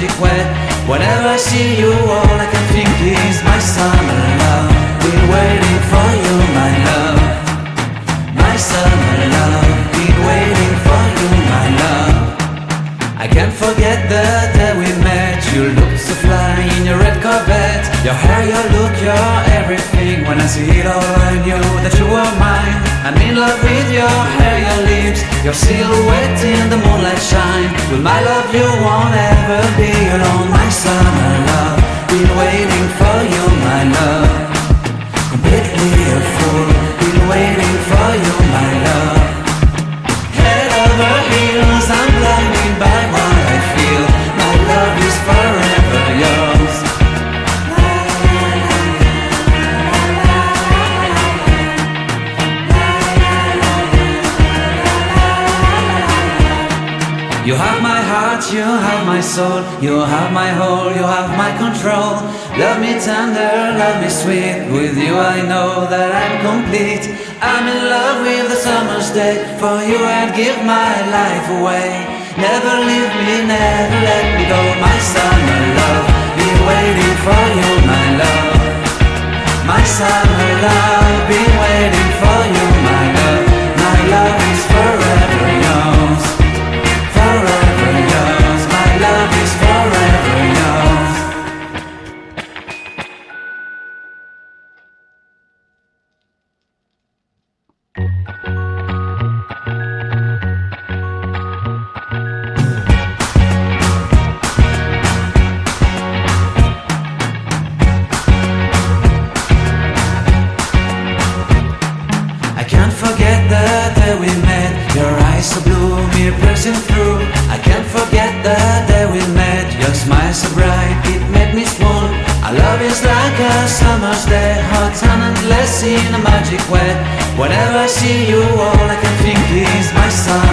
magic wet. Whenever I see you, all I can think is my summer love. Been waiting for you, my love. My summer love. Been waiting for you, my love. I can't forget the day we met. You looked so fly in your red Corvette. Your hair, your look, your everything. When I see it all, I knew that you were mine. I'm in love with your hair, your lips, your silhouette in the moonlight shine. With my love you won't ever be alone. My summer love, been waiting for you, my love. Completely a fool, been waiting for you, my love. Head over heels, I'm blinded by what I feel. My love is forever yours. You have my heart, you have my soul. You have my whole, you have my control. Love me tender, love me sweet. With you I know that I'm complete. I'm in love with the summer's day. For you I'd give my life away. Never leave me, never let me go. My summer love, been waiting for you, my love. My summer love, been waiting for you, my love. My love is forever yours. Forever yours, my love is forever yours. I can't forget the day we met. Your eyes so blue, me piercing through. I can't forget the day we met. Your smile so bright, it made me swoon. Our love is like a summer's day, hot and endless in a magic way. Whenever I see you, all I can think is my sun.